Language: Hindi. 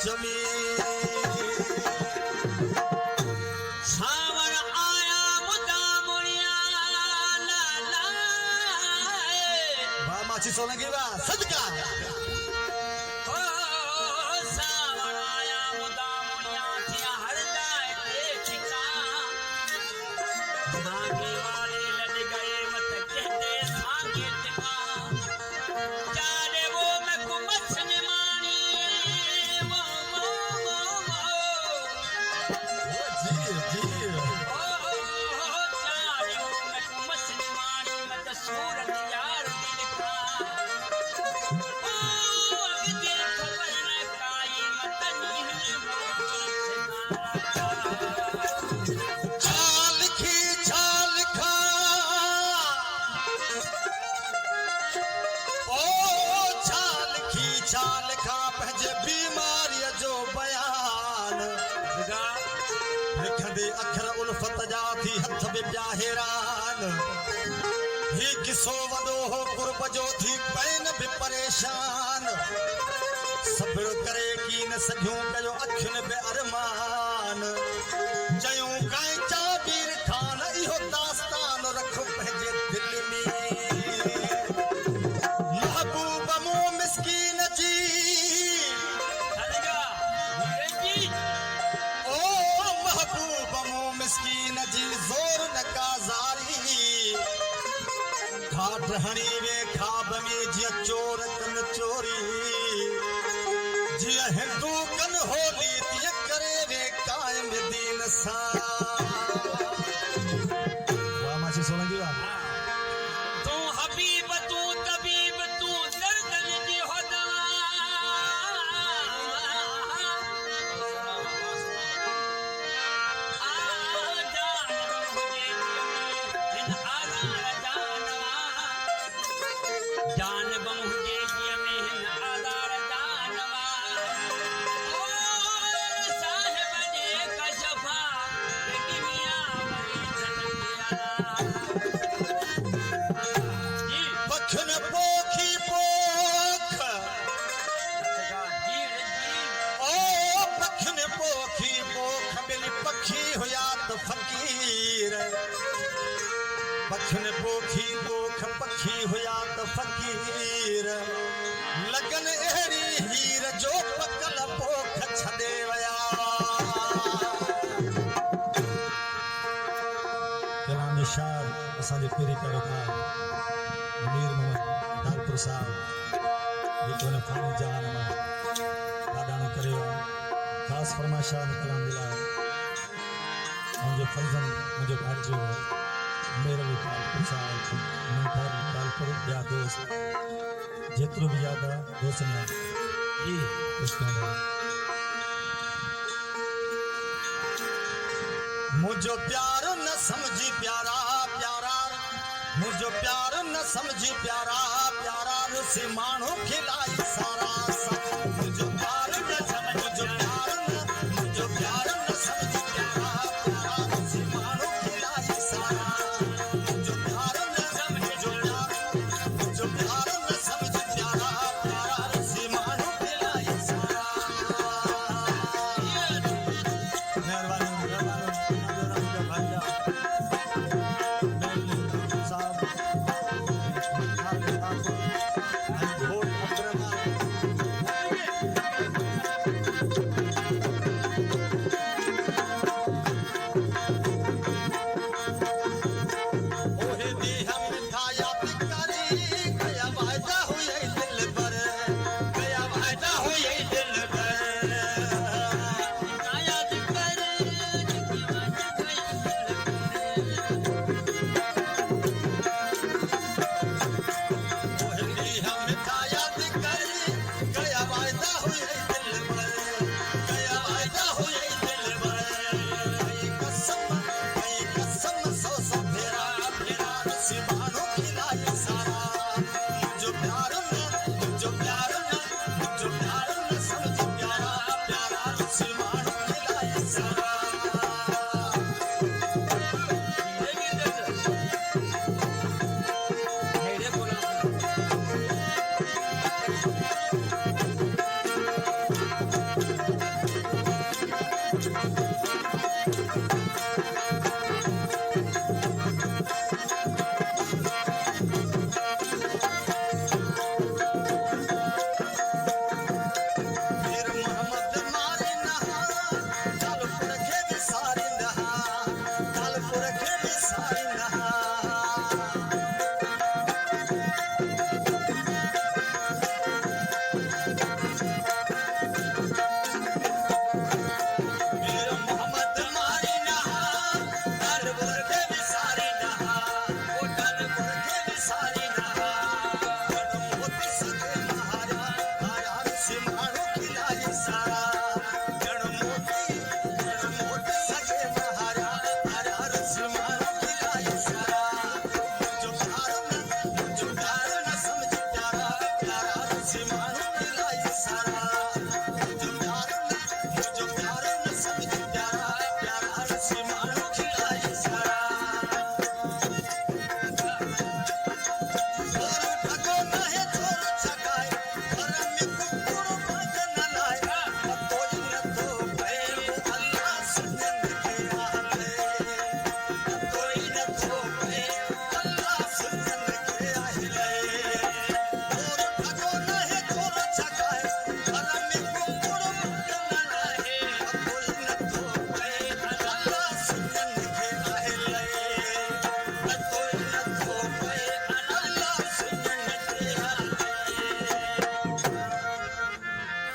जमी सावर आया मुद्दा मुड़िया लाला माची सोलंकी बा सदका ओ सावर आया मुद्दा मुड़िया थिया हरदा देखा भागे वाले लड़ गए मत कहते सांगे टिका चारे वो मैं कुमस ने मानी वो सूरत यार दिल का ओ अभी खबर न काई मत नीहली चाल खी चाल खा ओ चाल खी चाल खा पंहिंजे बीमारीअ जो बयान लिखंदे अखर उल्फत जा थी हथ में पिया हैरान ही किसो वॾो हो गुरब जो थी पैन भी परेशान सब्र करे की न सघियूं कयो अखियुनि बे अरमान चयूं काई चाबीर खान इहो दास्तान रख पंहिंजे दिल में महबूब मूं मिस्कीन जी ओ महबूब मूं मिस्कीन जी ज़ोर न का ज़ारी खाट हणी वे खाब में जिया चोर कन चोरी जिया हिंदू कन होली तिया करे वे कायम दीन सा वाह माची सोलंकी वाह तू हबीब तू तबीब तू दर्दन जी हो दवा जान मुझे इन आज़ार जानवा जान बहुजे में हिन आज़ार जानवा ओ साहिब जे कशफा दुनिया में जी पखन पोखी पोख ओ पखन पोखी पोख मिली पखी हुया त फकीर पखन पोखी पोख पखी हुया त फकीर लगन अहिड़ी हीर जो पकल पोख छॾे विया कलाम शार असांजे पहिरीं कलाकार मीर मोहम्मद दालपुर साहब जेको हिन फानी जहान मां ॾाढाणो करे वियो ख़ासि फरमाइशाह कलाम जे लाइ मुंहिंजो फर्ज़ंद मुंहिंजो भाइटियो मेर अली दालपुर साहब मंठर दालपुर ॿिया दोस्त जेतिरो बि यादि आहे दोस्तनि लाइ जी मुझो प्यार न समझी प्यारा प्यारा मुझो प्यार न समझी प्यारा प्यारा रुसी माण्हू खिलाई सारा मुझो प्यार न समझ मुझो प्यार न समझी प्यारा प्यारा रुसी माण्हू खिलाई सारा मुझो प्यार न समझी प्यारा प्यारा रुसी माण्हू खिलाई सारा मेहरबानी साहब